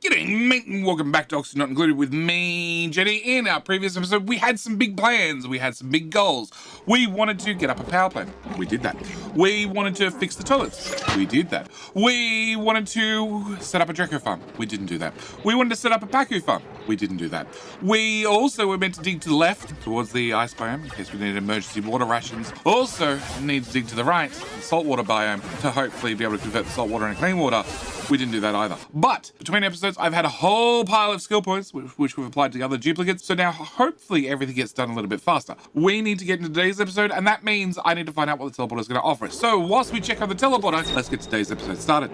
G'day, mate, and welcome back to Oxygen Not Included with me, Jenny. In our previous episode, we had some big plans. We had some big goals. We wanted to get up a power plant. We did that. We wanted to fix the toilets. We did that. We wanted to set up a Draco farm. We didn't do that. We wanted to set up a Pacu farm. We didn't do that. We also were meant to dig to the left towards the ice biome in case we needed emergency water rations. Also need to dig to the right, the saltwater biome, to hopefully be able to convert the salt water into clean water. We didn't do that either. But between episodes, I've had a whole pile of skill points, which we've applied to the other duplicates. So now hopefully everything gets done a little bit faster. We need to get into today's episode, and that means I need to find out what the teleporter is going to offer us. So whilst we check on the teleporter, let's get today's episode started.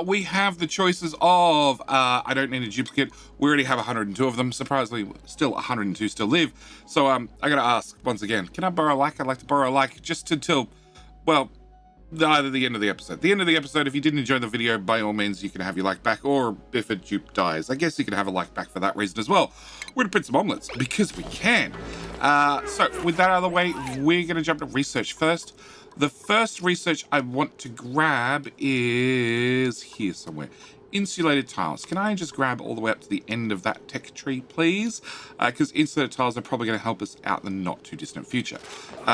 We have the choices of, I don't need a duplicate. We already have 102 of them. Surprisingly, still 102 still live. So I got to ask once again, can I borrow a like? I'd like to borrow a like just until, well, either the end of the episode. The end of the episode, if you didn't enjoy the video, by all means, you can have your like back, or if a dupe dies, I guess you can have a like back for that reason as well. We're gonna print some omelets, because we can. So, with that out of the way, we're gonna jump to research first. The first research I want to grab is here somewhere. Insulated tiles. Can I just grab all the way up to the end of that tech tree, please? Because insulated tiles are probably going to help us out in the not too distant future.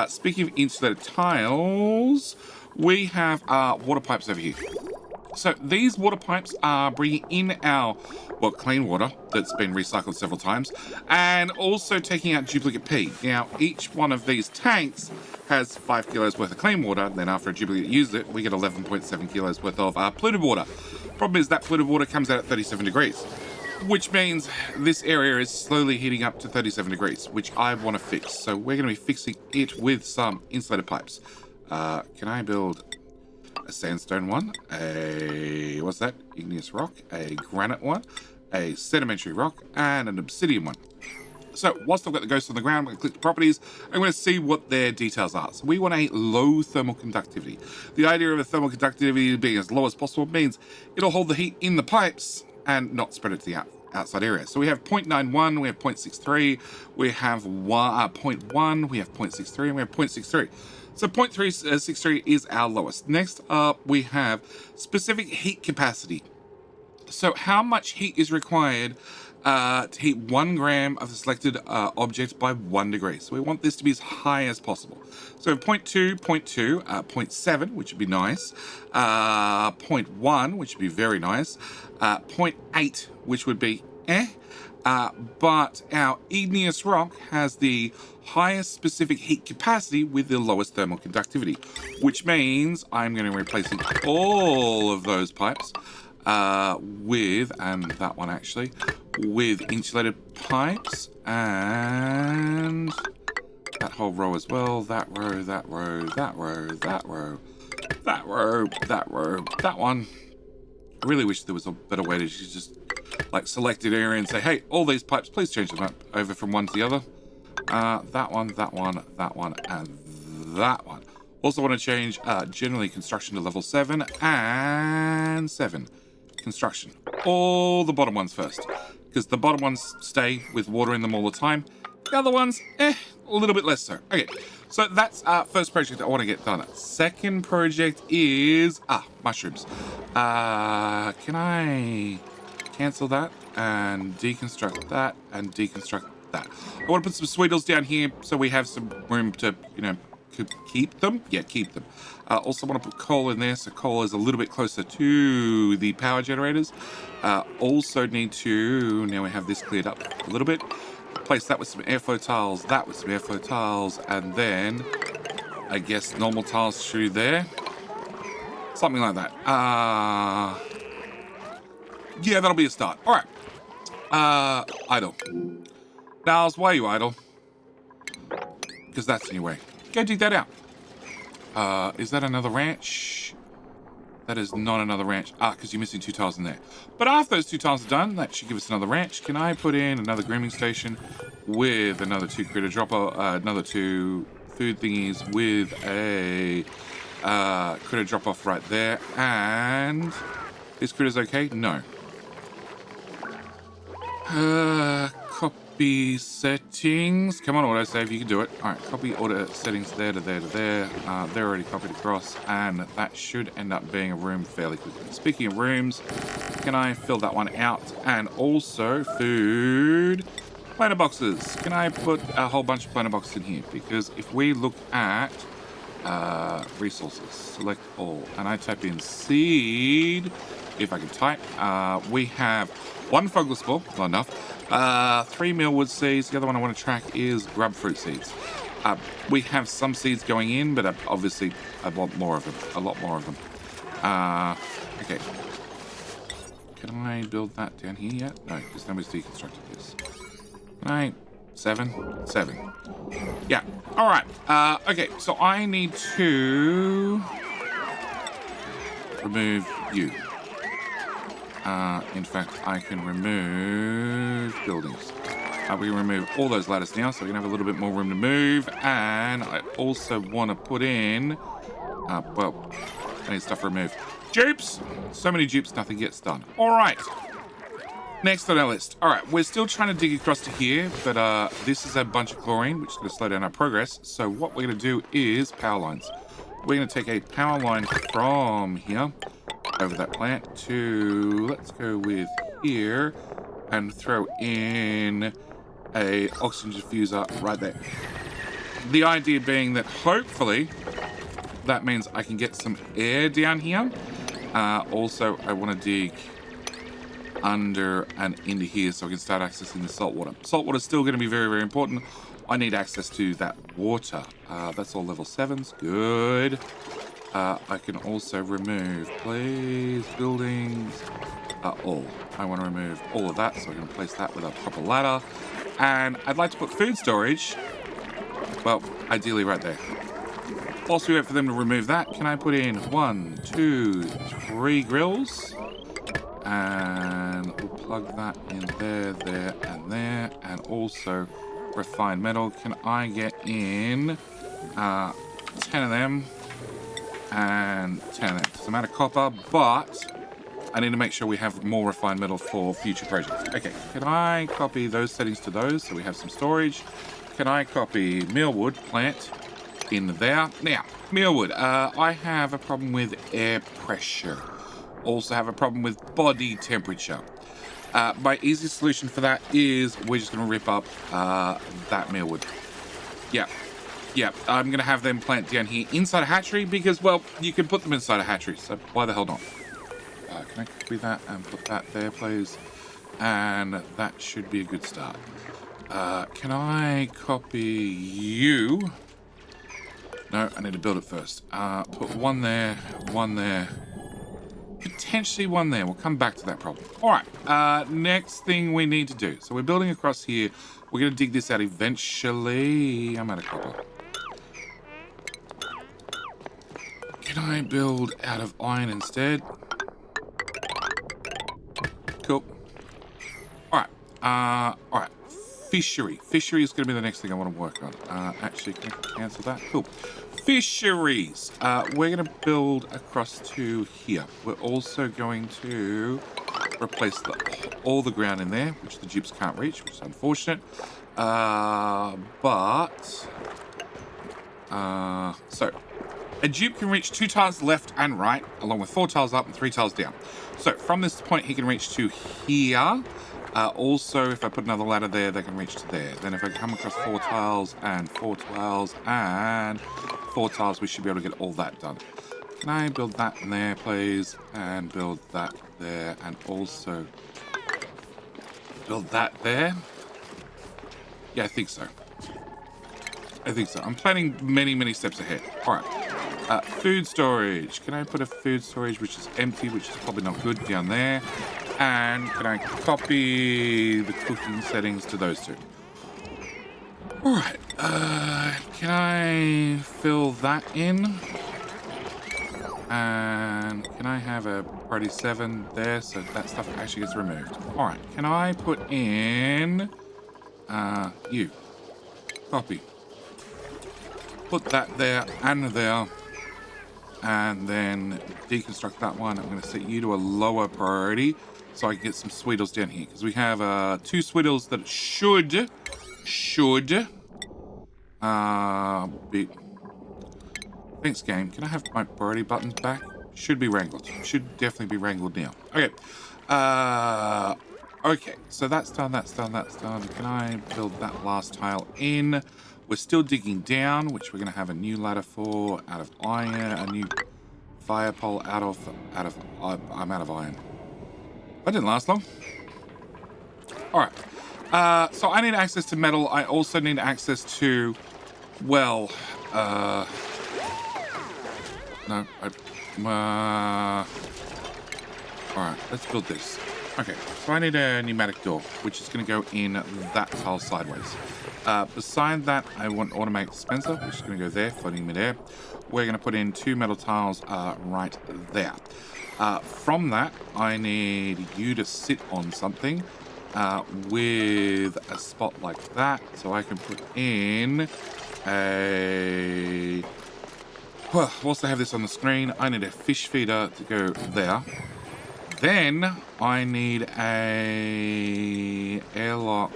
Speaking of insulated tiles, we have water pipes over here. So these water pipes are bringing in our, well, clean water that's been recycled several times, and also taking out duplicate P. Now, each one of these tanks has 5 kilos worth of clean water. Then after a duplicate uses it, we get 11.7 kilos worth of polluted water. Problem is that polluted water comes out at 37 degrees, which means this area is slowly heating up to 37 degrees, which I want to fix. So we're going to be fixing it with some insulated pipes. Can I build a sandstone one, a, what's that, igneous rock, a granite one, a sedimentary rock, and an obsidian one. So whilst I've got the ghosts on the ground, I'm going to click the properties. I'm going to see what their details are. So we want a low thermal conductivity. The idea of a thermal conductivity being as low as possible means it'll hold the heat in the pipes and not spread it to the outside area. So we have 0.91, we have 0.63, we have 0.1, we have 0.63, and we have 0.63. So 0.363 is our lowest. Next up, we have specific heat capacity. So how much heat is required to heat 1 gram of the selected object by 1 degree. So we want this to be as high as possible. So 0.2, 0.2, 0.7, which would be nice, 0.1, which would be very nice, 0.8, which would be but our igneous rock has the highest specific heat capacity with the lowest thermal conductivity, which means I'm going to be replacing all of those pipes with, and that one actually, with insulated pipes, and that whole row as well, that row, that row, that row, that row, that row, that row, that one. I really wish there was a better way to just like select an area and say, hey, all these pipes, please change them up over from one to the other. That one, that one, that one, and that one. Also want to change generally construction to level 7 and 7. Construction. All the bottom ones first, because the bottom ones stay with water in them all the time. The other ones, a little bit less so. Okay, so that's our first project I want to get done. Second project is, mushrooms. Can I cancel that and deconstruct that and deconstruct that? I want to put some sweetles down here so we have some room to, keep them. Yeah, keep them. Also want to put coal in there, so coal is a little bit closer to the power generators. Also need to, now we have this cleared up a little bit, replace that with some airflow tiles, that with some airflow tiles, and then I guess normal tiles through there. Something like that. Yeah, that'll be a start. All right. Idle. Niles, why are you idle? Because that's in your way. Go dig that out. Is that another ranch? That is not another ranch. Because you're missing 2 tiles in there. But after those 2 tiles are done, that should give us another ranch. Can I put in another grooming station with another 2 critter dropper, another 2 food thingies with a critter drop off right there? And this critter's okay? No. Copy settings. Come on, autosave. You can do it. All right, copy auto settings there to there to there. They're already copied across, and that should end up being a room fairly quickly. Speaking of rooms, can I fill that one out? And also food. Planter boxes. Can I put a whole bunch of planter boxes in here? Because if we look at resources, select all, and I type in seed, if I can type, we have 1 fungal spore, not enough. 3 mealwood seeds. The other one I want to track is grub fruit seeds. We have some seeds going in, but obviously I want more of them. A lot more of them. Okay. Can I build that down here yet? No, because nobody's deconstructed this. Can I? 7? 7. Yeah. All right. Okay, so I need to remove you. In fact, I can remove buildings. We can remove all those ladders now, so we can have a little bit more room to move. And I also want to put in, well, I need stuff removed. Dupes! So many dupes, nothing gets done. All right. Next on our list. All right, we're still trying to dig across to here, but this is a bunch of chlorine, which is going to slow down our progress. So what we're going to do is power lines. We're going to take a power line from here over that plant to, let's go with here, and throw in a oxygen diffuser right there. The idea being that hopefully that means I can get some air down here. Also, I want to dig under and into here so I can start accessing the salt water. Salt water is still going to be very, very important. I need access to that water. That's all level 7s. Good. I can also remove, please, buildings, all. I want to remove all of that so I can place that with a proper ladder. And I'd like to put food storage, well, ideally right there. Whilst we wait for them to remove that, can I put in 1, 2, 3 grills? And we'll plug that in there, there, and there. And also refined metal. Can I get in 10 of them? And 10 of them. It's a matter of copper, but I need to make sure we have more refined metal for future projects. Okay, can I copy those settings to those so we have some storage? Can I copy mealwood plant in there? Now, mealwood, I have a problem with air pressure. Also have a problem with body temperature. My easiest solution for that is we're just going to rip up that mealwood. Yeah, I'm going to have them plant down here inside a hatchery because, well, you can put them inside a hatchery, so why the hell not? Can I copy that and put that there, please? And that should be a good start. Can I copy you? No, I need to build it first. Put one there, potentially one there. We'll come back to that problem. All right, next thing we need to do. So we're building across here. We're going to dig this out eventually. I'm out of copper. Can I build out of iron instead? Cool. All right. Fishery. Fishery is going to be the next thing I want to work on. Actually, can I cancel that? Cool. Fisheries. We're going to build across to here. We're also going to replace all the ground in there, which the dupes can't reach, which is unfortunate. So a dupe can reach 2 tiles left and right, along with 4 tiles up and 3 tiles down. So from this point, he can reach to here. Also, if I put another ladder there, they can reach to there. Then if I come across 4 tiles and 4 tiles and 4 tiles, we should be able to get all that done. Can I build that in there, please? And build that there, and also build that there. Yeah, I think so. I'm planning many, many steps ahead. All right. Food storage. Can I put a food storage which is empty, which is probably not good, down there? And can I copy the cooking settings to those two? All right. Can I fill that in? And can I have a priority 7 there so that stuff actually gets removed? All right. Can I put in you? Copy. Put that there and there. and then deconstruct that one. I'm going to set you to a lower priority so I can get some Sweetles down here, because we have 2 Sweetles that should be... Thanks, game. Can I have my priority buttons back? Should be wrangled. Should definitely be wrangled now. Okay. Okay, so that's done, that's done, that's done. Can I build that last tile in? We're still digging down, which we're going to have a new ladder for, out of iron, a new fire pole I'm out of iron. That didn't last long. Alright. So I need access to metal. I also need access to, well, no, alright, let's build this. Okay, so I need a pneumatic door, which is going to go in that tile sideways. Beside that, I want automatic dispenser, which is going to go there, floating midair. We're going to put in 2 metal tiles right there. From that, I need you to sit on something with a spot like that, so I can put in a... Well, whilst I have this on the screen, I need a fish feeder to go there. Then I need a airlock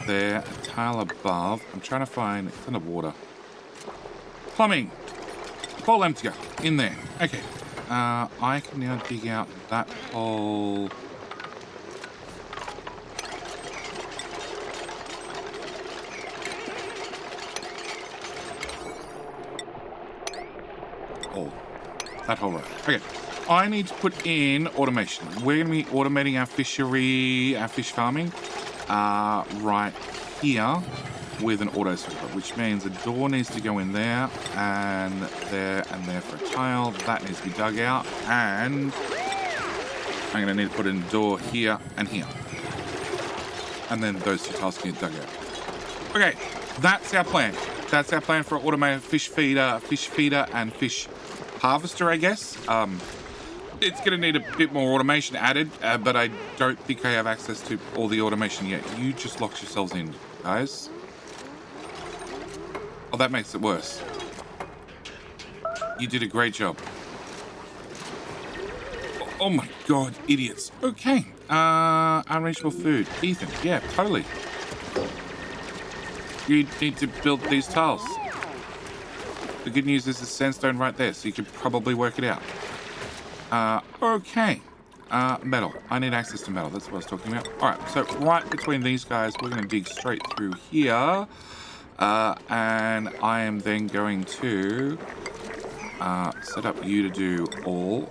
there, a tile above. I'm trying to find... It's underwater. Plumbing. Bowl emptier. In there. Okay. I can now dig out that hole. Oh. That hole right. Okay. I need to put in automation. We're going to be automating our fishery, our fish farming, right here with an auto sweeper, which means a door needs to go in there and there for a tile. That needs to be dug out, and I'm going to need to put in a door here and here. And then those 2 tiles can get dug out. Okay, that's our plan. That's our plan for automated fish feeder and fish harvester, I guess. It's going to need a bit more automation added, but I don't think I have access to all the automation yet. You just locked yourselves in, guys. Oh, that makes it worse. You did a great job. Oh my god, idiots. Okay. Unreachable food. Ethan, yeah, totally. You need to build these tiles. The good news is the sandstone right there, so you can probably work it out. Okay. Metal. I need access to metal. That's what I was talking about. Alright, so right between these guys, we're going to dig straight through here. And I am then going to set up you to do all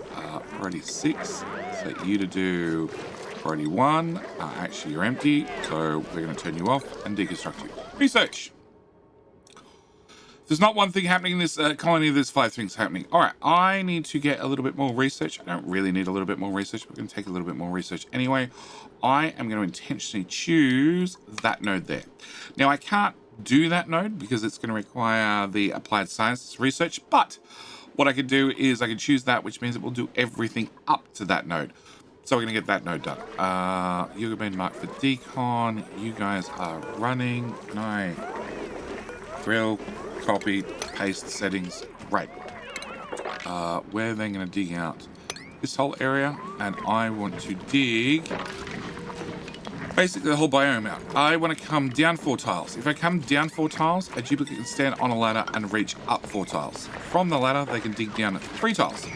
priority 6. Set you to do priority 1. Actually, you're empty, so we're going to turn you off and deconstruct you. Research. There's not one thing happening in this colony, there's 5 things happening. All right, I need to get a little bit more research. I don't really need a little bit more research. We're going to take a little bit more research anyway. I am going to intentionally choose that node there. Now, I can't do that node because it's going to require the applied sciences research, but what I could do is I can choose that, which means it will do everything up to that node. So we're going to get that node done. You're being marked for decon. You guys are running. Can I drill, copy, paste settings? Right. We're then going to dig out this whole area, and I want to dig basically the whole biome out. I want to come down 4 tiles. If I come down 4 tiles, a duplicate can stand on a ladder and reach up 4 tiles. From the ladder, they can dig down 3 tiles.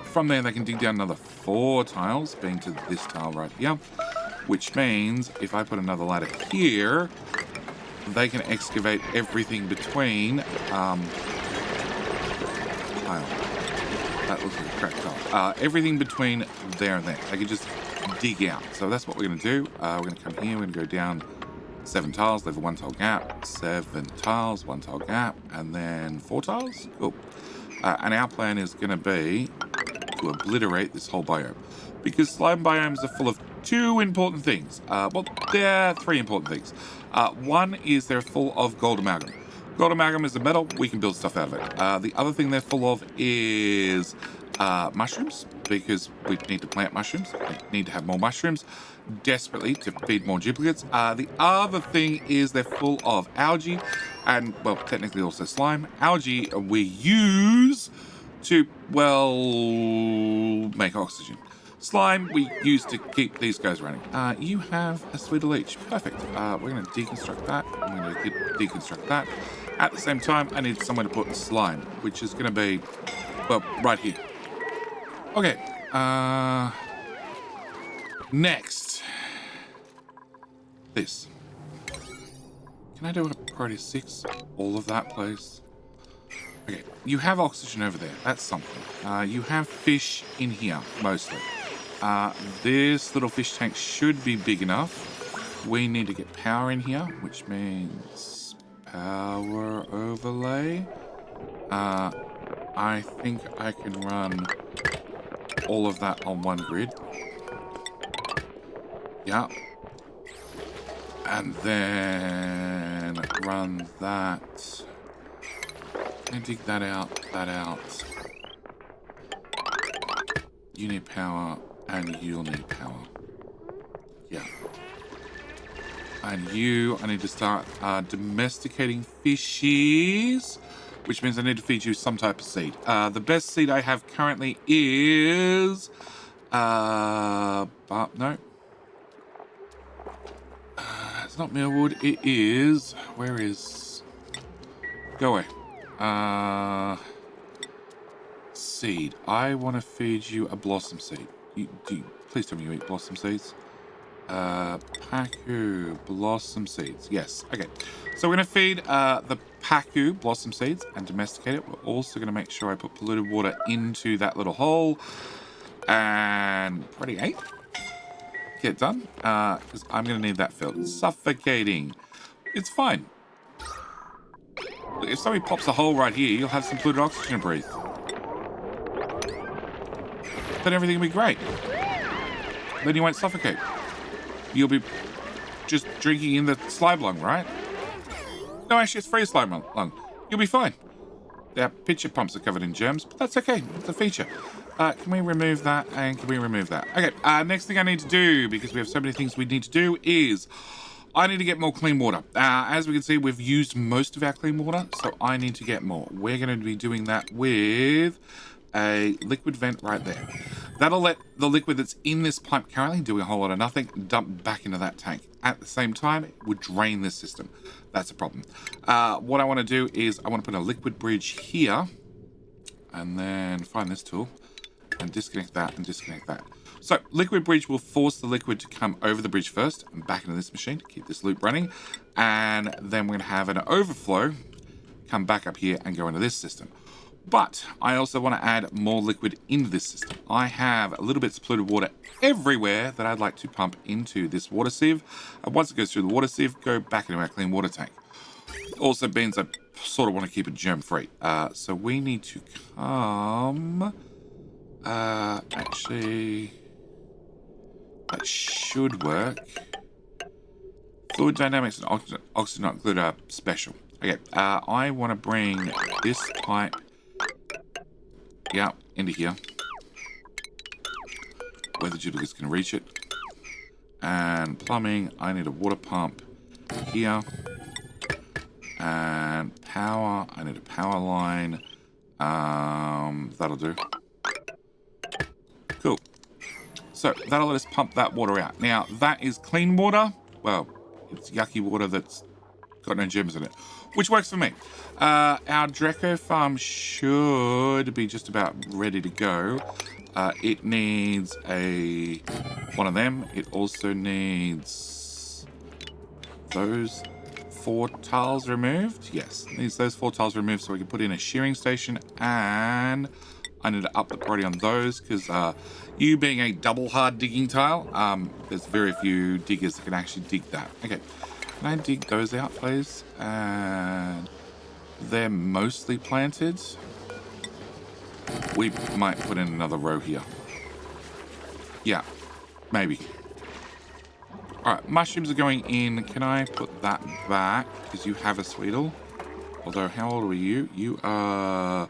From there, they can dig down another 4 tiles, being to this tile right here, which means if I put another ladder here, they can excavate everything between tile. That looks like a cracked tile. Everything between there and there. They can just dig out. So that's what we're going to do. We're going to come here. We're going to go down 7 tiles, level 1 tile gap, 7 tiles, 1 tile gap, and then 4 tiles. Cool. And our plan is going to be to obliterate this whole biome, because slime biomes are full of 2 important things. Well, they're 3 important things. One is they're full of gold amalgam. Gold amalgam is a metal. We can build stuff out of it. The other thing they're full of is mushrooms, because we need to plant mushrooms. We need to have more mushrooms desperately to feed more duplicates. The other thing is they're full of algae and, well, technically also slime. Algae we use to, well, make oxygen. Slime we use to keep these guys running. You have a sweetle each. Perfect. We're going to deconstruct that. I'm going to deconstruct that. At the same time, I need somewhere to put slime, which is going to be, well, right here. Okay. Next. This. Can I do a priority 6? All of that, please. Okay. You have oxygen over there. That's something. You have fish in here, mostly. This little fish tank should be big enough. We need to get power in here, which means power overlay. I think I can run all of that on one grid. Yeah. And then run that. And dig that out, that out. You need power, and you'll need power. Yeah. And you, I need to start domesticating fishies, which means I need to feed you some type of seed. The best seed I have currently is... no. It's not mealwood, it is... Where is... Go away. Seed. I want to feed you a blossom seed. Please tell me you eat blossom seeds. Paku blossom seeds. Yes. Okay. So we're going to feed the Paku blossom seeds and domesticate it. We're also going to make sure I put polluted water into that little hole. And pretty 8. Get it done. Because I'm going to need that filled. Suffocating. It's fine. If somebody pops a hole right here, you'll have some polluted oxygen to breathe. Then everything will be great. Then you won't suffocate. You'll be just drinking in the slime lung, right? No, actually, it's free slime lung. You'll be fine. Our pitcher pumps are covered in germs, but that's okay. It's a feature. Can we remove that? And can we remove that? Okay, next thing I need to do, because we have so many things we need to do, is I need to get more clean water. As we can see, we've used most of our clean water, so I need to get more. We're going to be doing that with a liquid vent right there. That'll let the liquid that's in this pipe currently doing a whole lot of nothing dump back into that tank. At the same time, it would drain this system. That's a problem. What I want to do is I want to put a liquid bridge here and then find this tool and disconnect that and disconnect that. So liquid bridge will force the liquid to come over the bridge first and back into this machine to keep this loop running. And then we're going to have an overflow come back up here and go into this system. But I also want to add more liquid into this system. I have a little bit of polluted water everywhere that I'd like to pump into this water sieve. And once it goes through the water sieve, go back into our clean water tank. Also means I sort of want to keep it germ-free. So we need to come... actually... That should work. Fluid dynamics and oxygen not glued are special. Okay, I want to bring this pipe... Yeah, into here. Where the duplicates can reach it. And plumbing, I need a water pump here. And power, I need a power line. That'll do. Cool. So, that'll let us pump that water out. Now, that is clean water. Well, it's yucky water that's got no germs in it. Which works for me. Our Draco farm should be just about ready to go. It needs one of them. It also needs those 4 tiles removed. Yes, it needs those 4 tiles removed so we can put in a shearing station. And I need to up the priority on those because you being a double hard digging tile, there's very few diggers that can actually dig that. Okay. Can I dig those out, please? And they're mostly planted. We might put in another row here. Yeah, maybe. All right, mushrooms are going in. Can I put that back? Because you have a sweetle. Although, how old are you? You are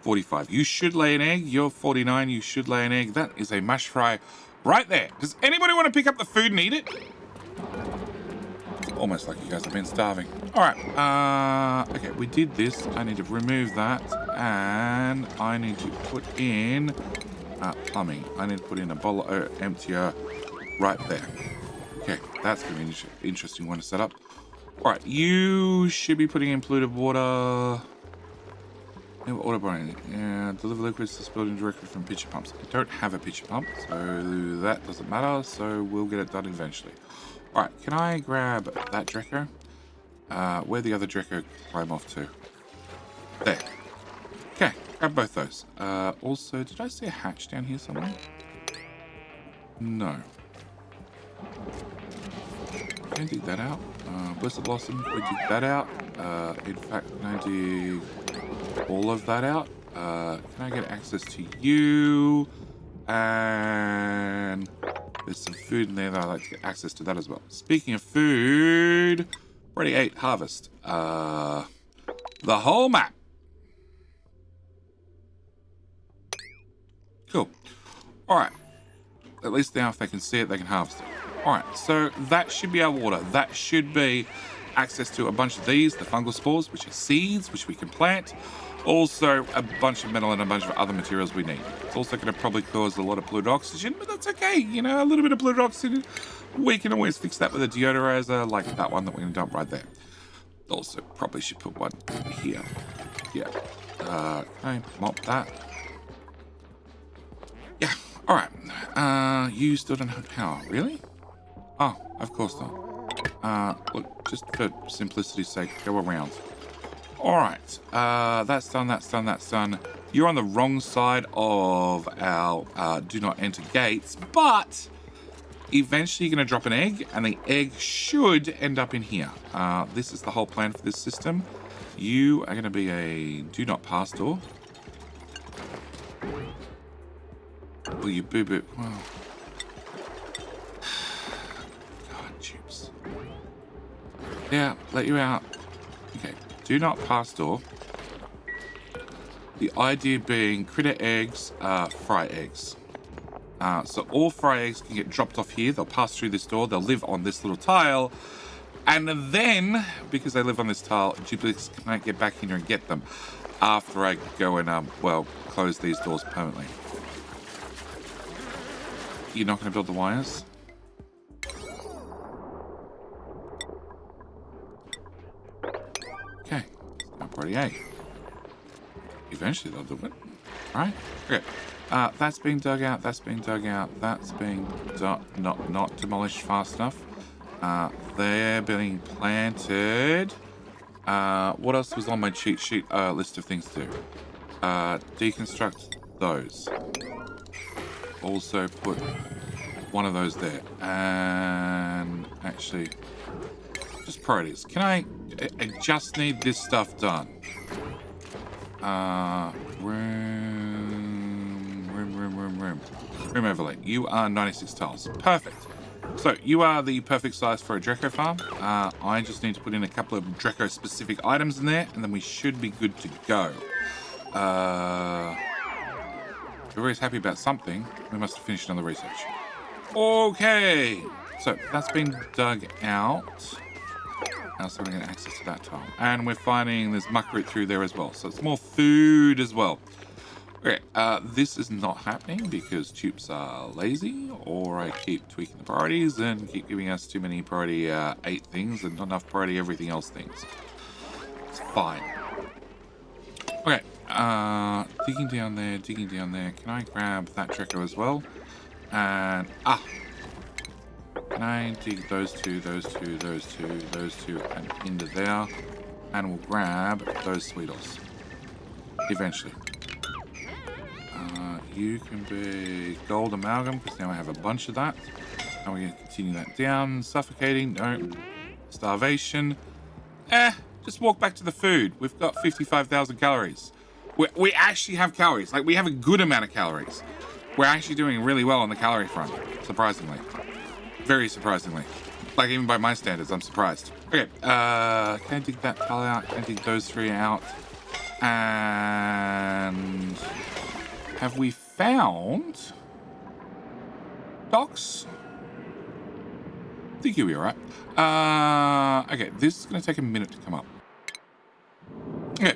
45. You should lay an egg. You're 49. You should lay an egg. That is a mush fry right there. Does anybody want to pick up the food and eat it? Almost like you guys have been starving. All right. Okay, we did this. I need to remove that, and I need to put in plumbing. I need to put in a bottle emptier right there. Okay, that's gonna be an interesting one to set up. All right, you should be putting in polluted water. Auto burning. Yeah, deliver liquids to this building directly from pitcher pumps. I don't have a pitcher pump, so that doesn't matter. So we'll get it done eventually. All right, can I grab that Dreco? Where the other Dreco climb off to? There. Okay, grab both those. Also, did I see a hatch down here somewhere? No. Can I dig that out? Blessed Blossom, can we dig that out? In fact, can I dig all of that out? Can I get access to you? And there's some food in there that I'd like to get access to that as well. Speaking of food, already ate harvest. The whole map. Cool. All right. At least now if they can see it, they can harvest it. All right, so that should be our water. That should be access to a bunch of these, the fungal spores, which are seeds, which we can plant. Also, a bunch of metal and a bunch of other materials we need. It's also going to probably cause a lot of polluted oxygen, but that's okay. You know, a little bit of polluted oxygen, we can always fix that with a deodorizer, like that one that we're going to dump right there. Also, probably should put one here. Yeah. Can I mop that? Yeah. All right. You still don't have power, really? Oh, of course not. Look, just for simplicity's sake, go around. All right, that's done, that's done, that's done. You're on the wrong side of our do not enter gates, but eventually you're going to drop an egg, and the egg should end up in here. This is the whole plan for this system. You are going to be a do not pass door. Will you boo-boo? Well... Yeah, let you out. Okay, do not pass door. The idea being critter eggs, fry eggs. So all fry eggs can get dropped off here. They'll pass through this door. They'll live on this little tile. And then, because they live on this tile, duplicates can't get back in here and get them after I go and, well, close these doors permanently. You're not going to build the wires? Okay, stop already 8. Eventually they'll do it. Alright, okay. That's being dug out, that's being dug out, that's being not demolished fast enough. They're being planted. What else was on my cheat sheet list of things to do? Deconstruct those. Also put one of those there. And actually, just priorities. Can I just need this stuff done? Room overlay. You are 96 tiles. Perfect. So you are the perfect size for a Draco farm. I just need to put in a couple of Draco specific items in there, and then we should be good to go. Everybody's happy about something. We must have finished another research. Okay. So that's been dug out. Now so we're going to access to that tile. And we're finding there's muckroot through there as well. So it's more food as well. Okay, this is not happening because Dupes are lazy, or I keep tweaking the priorities and keep giving us too many priority 8 things and not enough priority everything else things. It's fine. Okay, digging down there, digging down there. Can I grab that Draco as well? And, can I dig those two, those two, those two, those two, and into there? And we'll grab those Sweetos. Eventually. You can be gold amalgam, because now I have a bunch of that. And we're going to continue that down. Suffocating, no. Starvation. Just walk back to the food. We've got 55,000 calories. We actually have calories. Like, we have a good amount of calories. We're actually doing really well on the calorie front, surprisingly. Very surprisingly. Like, even by my standards, I'm surprised. Okay, can I dig that tile out? Can I dig those 3 out? And... have we found docks? think you'll be all right. Okay, this is going to take a minute to come up. Okay,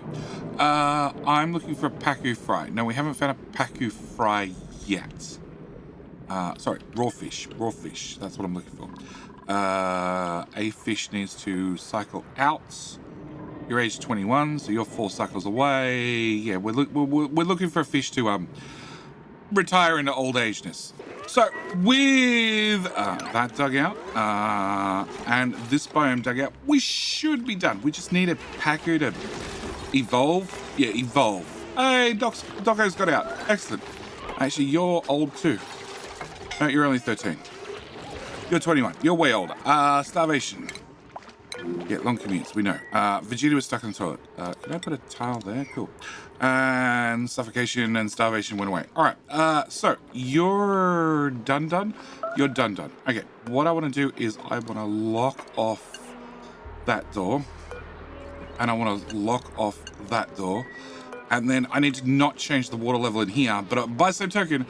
I'm looking for a paku fry. No, we haven't found a paku fry yet. Sorry, raw fish. Raw fish. That's what I'm looking for. A fish needs to cycle out. You're age 21, so you're 4 cycles away. Yeah, we're looking for a fish to retire into old ageness. So with that dugout and this biome dugout, we should be done. We just need a paku to evolve. Yeah, evolve. Hey, Doco's got out. Excellent. Actually, you're old too. No, you're only 13. You're 21. You're way older. Starvation. Yeah, long commutes, we know. Vegeta was stuck in the toilet. Can I put a tile there? Cool. And suffocation and starvation went away. All right, so you're done? You're done. Okay, what I want to do is I want to lock off that door. And I want to lock off that door. And then I need to not change the water level in here. But by the same token,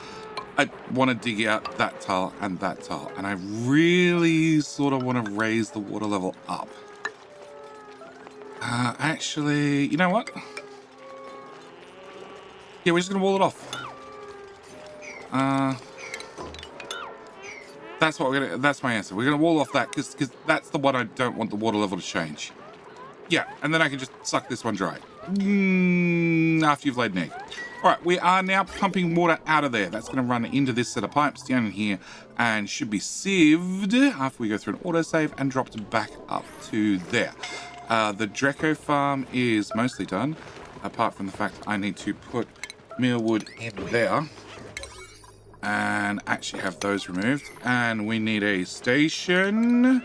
I want to dig out that tile and that tile. And I really sort of want to raise the water level up. Actually, you know what? Yeah, we're just going to wall it off. That's what that's my answer. We're going to wall off that because that's the one I don't want the water level to change. Yeah, and then I can just suck this one dry. After you've laid an egg. All right, we are now pumping water out of there. That's going to run into this set of pipes down in here and should be sieved after we go through an autosave and dropped back up to there. The Draco farm is mostly done, apart from the fact I need to put mealwood in there and actually have those removed. And we need a station.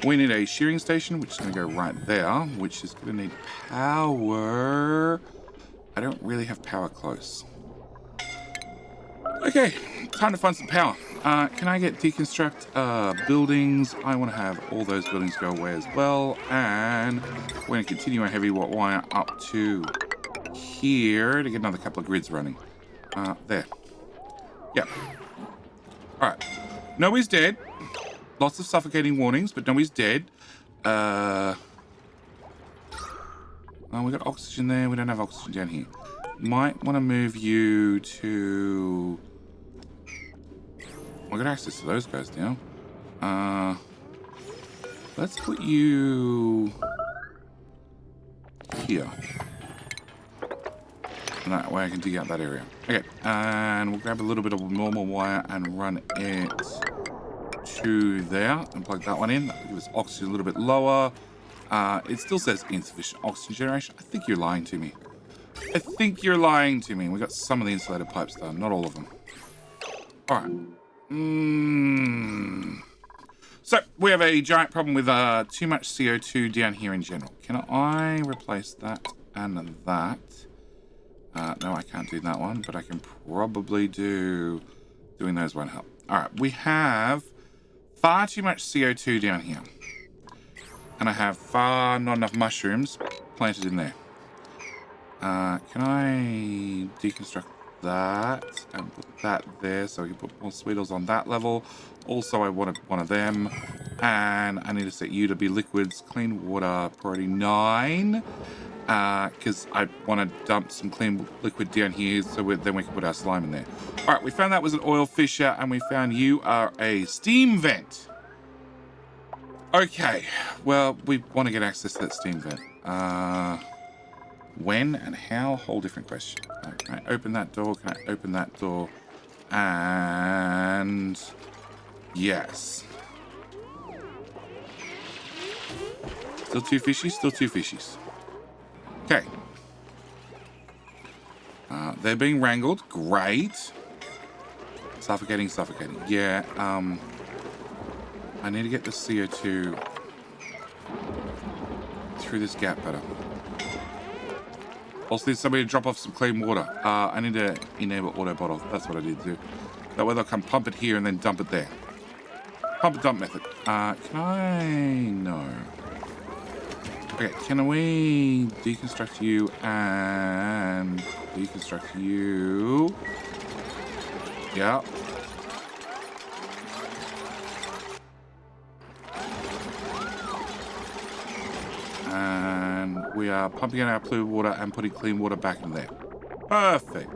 We need a shearing station, which is going to go right there, which is going to need power. I don't really have power close. Okay, time to find some power. Can I get deconstruct buildings? I want to have all those buildings go away as well. And we're going to continue our heavy wire up to here to get another couple of grids running. There. Yep. Alright. Nobody's dead. Lots of suffocating warnings, but nobody's dead. Oh, we got oxygen there. We don't have oxygen down here. Might want to move you to... We've got access to those guys now. Let's put you here. And that way I can dig out that area. Okay, and we'll grab a little bit of normal wire and run it to there and plug that one in. That'll give us oxygen a little bit lower. It still says insufficient oxygen generation. I think you're lying to me. I think you're lying to me. We got some of the insulated pipes done, not all of them. All right. So we have a giant problem with too much CO2 down here in general. Can I replace that and that? No, I can't do that one, but I can probably doing those won't help. All right, we have far too much CO2 down here. And I have far not enough mushrooms planted in there. Can I deconstruct that and put that there so we can put more Sweetles on that level? Also, I wanted one of them. And I need to set you to be liquids, clean water, priority 9. Because I want to dump some clean liquid down here so then we can put our slime in there. All right, we found that was an oil fissure and we found you are a steam vent. Okay, well, we want to get access to that steam vent. When and how? Whole different question. Can I open that door? Can I open that door? And yes. Still two fishies? Still two fishies. Okay. They're being wrangled. Great. Suffocating. Yeah, I need to get the CO2 through this gap better. Also need somebody to drop off some clean water. I need to enable auto bottle. That's what I need to do. That way they'll come pump it here and then dump it there. Pump and dump method. Can I? No. Okay, can we deconstruct you and deconstruct you? Yeah. And we are pumping out our polluted water and putting clean water back in there. Perfect.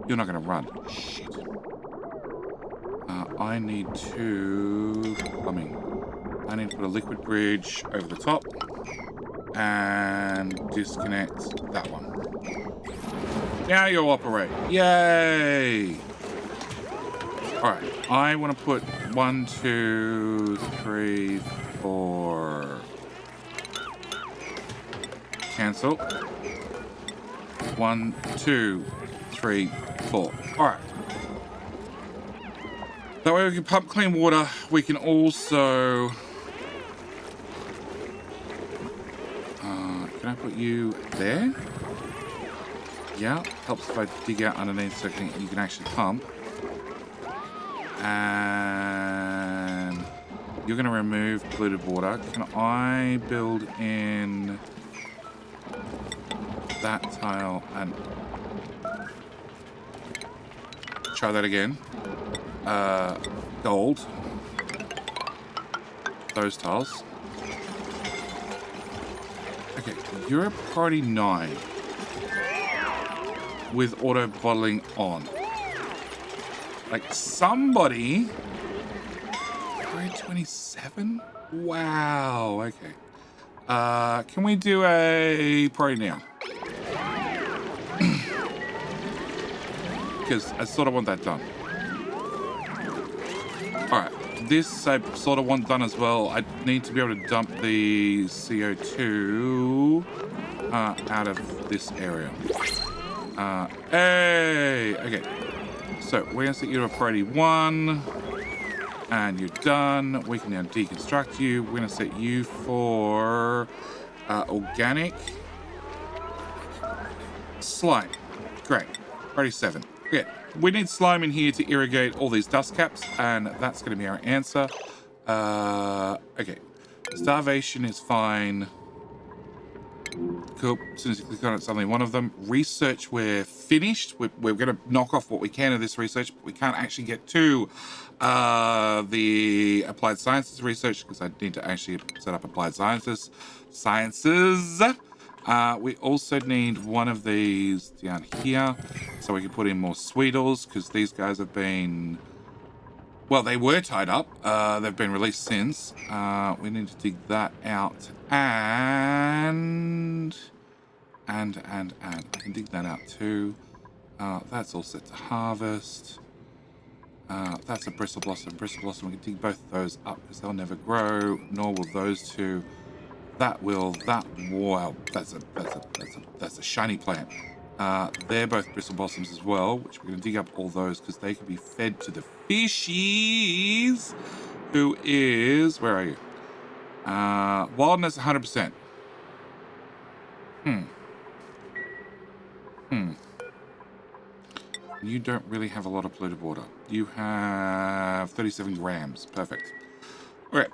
You're not going to run. Shit. I need to... plumbing. I need to put a liquid bridge over the top. And disconnect that one. Now you'll operate. Yay! Alright, I want to put 1, 2, 3, 4. Cancel. 1, 2, 3, 4. Alright. That way we can pump clean water. We can also... can I put you there? Yeah, helps if I dig out underneath so you can actually pump. And you're going to remove polluted water. Can I build in that tile and try that again? Gold. Those tiles. Okay, you're a priority 9 with auto bottling on. Like somebody... Grade 27? Wow, okay. Can we do a priority now? Because I sort of want that done. Alright, this I sort of want done as well. I need to be able to dump the CO2 out of this area. Hey! Okay. So, we're going to set you to a priority 1. And you're done. We can now deconstruct you. We're going to set you for organic slime. Great. Priority 7. Okay. We need slime in here to irrigate all these dust caps. And that's going to be our answer. Okay. Starvation is fine. Cool. As soon as you click on it, it's only one of them. Research, we're finished. We're going to knock off what we can of this research, but we can't actually get to the applied sciences research because I need to actually set up applied sciences. We also need one of these down here so we can put in more Sweetles because these guys have been... Well, they were tied up. They've been released since. We need to dig that out. And I can dig that out too. That's all set to harvest. That's a bristle blossom. Bristle blossom, we can dig both of those up because they'll never grow, nor will those two. Wow, that's a shiny plant. They're both bristle blossoms as well, which we're going to dig up all those because they can be fed to the fishies. Who is... Where are you? Wildness 100%. You don't really have a lot of polluted water. You have 37 grams. Perfect. Okay,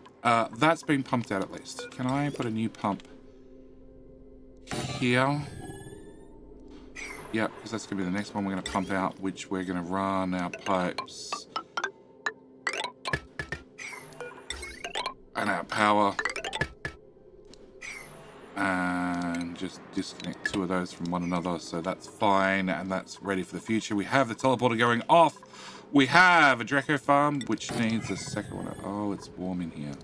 that's been pumped out at least. Can I put a new pump here? Yep, because that's going to be the next one we're going to pump out, which we're going to run our pipes and our power and just disconnect 2 of those from one another, so that's fine and that's ready for the future. We have the teleporter going off. We have a Draco farm, which needs a second one. Oh, it's warm in here.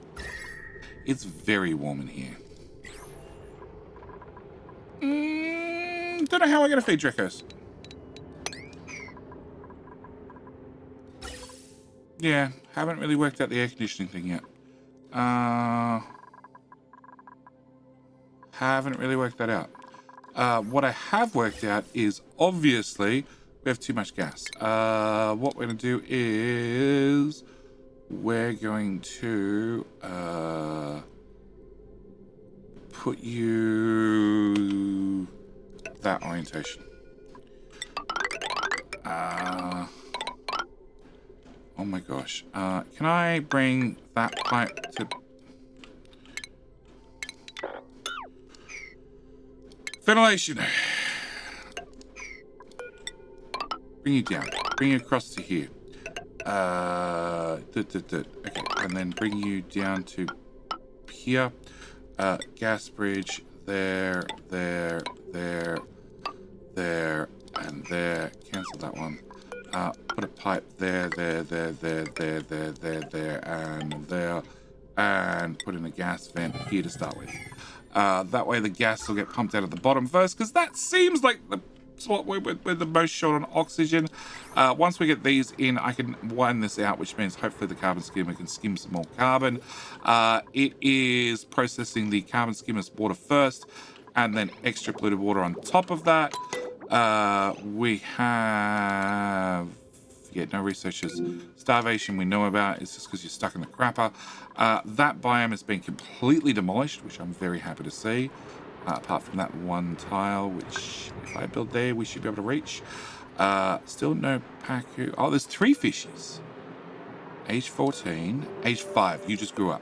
It's very warm in here. Don't know how I'm going to feed Dracos. Yeah, haven't really worked out the air conditioning thing yet. Haven't really worked that out. What I have worked out is obviously we have too much gas. What we're going to do is we're going to put you that orientation. Oh my gosh. Can I bring that pipe to... Ventilation. Bring you down. Bring you across to here. Okay, and then bring you down to here. Gas bridge there, there, there, there, and there. Cancel that one. Put a pipe there, there, there, there, there, there, there, there, and there. And put in a gas vent here to start with. That way the gas will get pumped out of the bottom first, because that seems like the spot where we're the most short on oxygen. Once we get these in, I can widen this out, which means hopefully the carbon skimmer can skim some more carbon. It is processing the carbon skimmer's water first, and then extra polluted water on top of that. We have... Yeah, no researchers. Starvation we know about. It's just because you're stuck in the crapper. That biome has been completely demolished, which I'm very happy to see. Apart from that one tile, which if I build there, we should be able to reach. Still no pacu. Oh, there's 3 fishes. Age 14, age 5. You just grew up.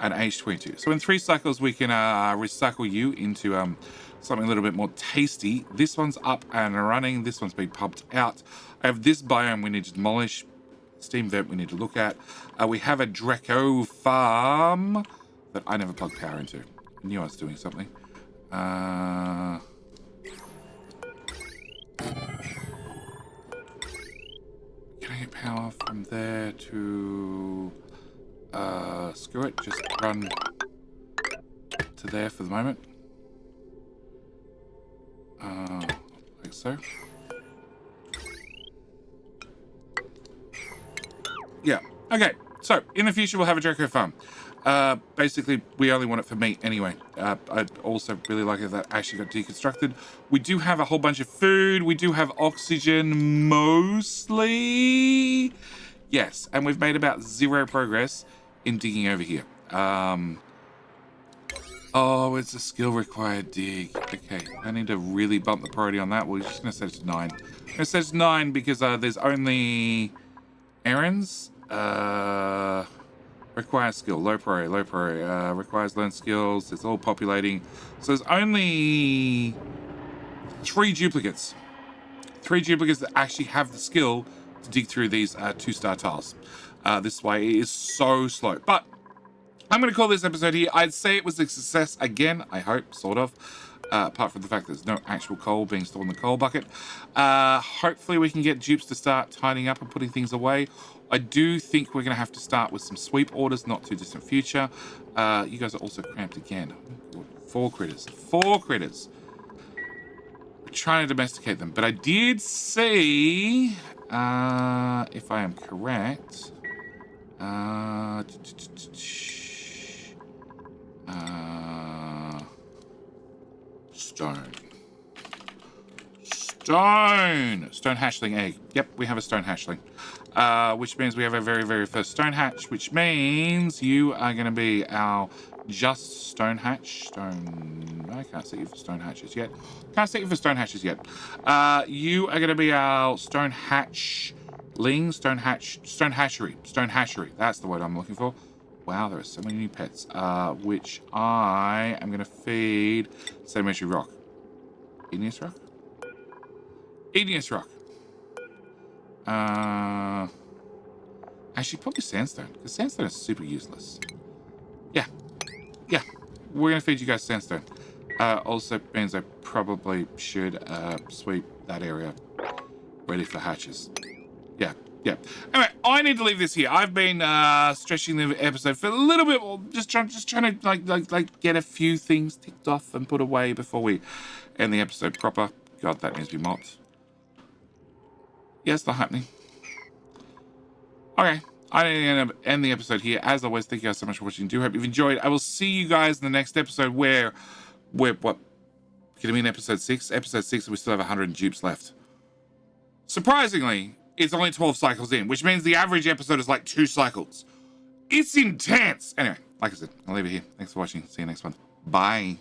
And age 22. So in 3 cycles, we can recycle you into something a little bit more tasty. This one's up and running. This one's been pumped out. I have this biome we need to demolish. Steam vent we need to look at. We have a Draco farm that I never plugged power into. I knew I was doing something. Can I get power from there to... screw it, just run to there for the moment. Like so. Yeah, okay. So, in the future, we'll have a Draco farm. Basically, we only want it for meat anyway. I'd also really like it that actually got deconstructed. We do have a whole bunch of food. We do have oxygen, mostly. Yes, and we've made about 0 progress in digging over here. Oh, it's a skill required dig. Okay, I need to really bump the priority on that. We're just going to set it to 9. I'm going to set it to 9 because there's only errands. Requires skill, low priority, low priority. Requires learn skills. It's all populating. So there's only 3 duplicates. 3 duplicates that actually have the skill to dig through these 2-star tiles. This way it is so slow. But I'm going to call this episode here. I'd say it was a success again. I hope, sort of. Apart from the fact there's no actual coal being stored in the coal bucket. Hopefully we can get dupes to start tidying up and putting things away. I do think we're going to have to start with some sweep orders, not too distant future. You guys are also cramped again. 4 critters. 4 critters. We're trying to domesticate them. But I did see, if I am correct, Stone hatchling egg. Yep, we have a stone hatchling. Which means we have our very, very first stone hatch, which means you are going to be our just stone hatch. I can't set you for stone hatches yet. You are going to be our stone hatchling, stone hatchery. That's the word I'm looking for. Wow, there are so many new pets. Which I am going to feed sedimentary rock. Igneous rock? Igneous rock. Actually, probably sandstone, because sandstone is super useless. Yeah. We're going to feed you guys sandstone. Also means I probably should sweep that area ready for hatches. Yeah. Anyway, I need to leave this here. I've been stretching the episode for a little bit more, just trying to like get a few things ticked off and put away before we end the episode proper. God, that needs to be mopped. Yeah, it's not happening. Okay, I need to end the episode here. As always, thank you guys so much for watching. Do hope you've enjoyed. I will see you guys in the next episode where what? Could it be in episode 6? Episode 6, and we still have 100 dupes left. Surprisingly, it's only 12 cycles in, which means the average episode is like 2 cycles. It's intense. Anyway, like I said, I'll leave it here. Thanks for watching. See you next one. Bye.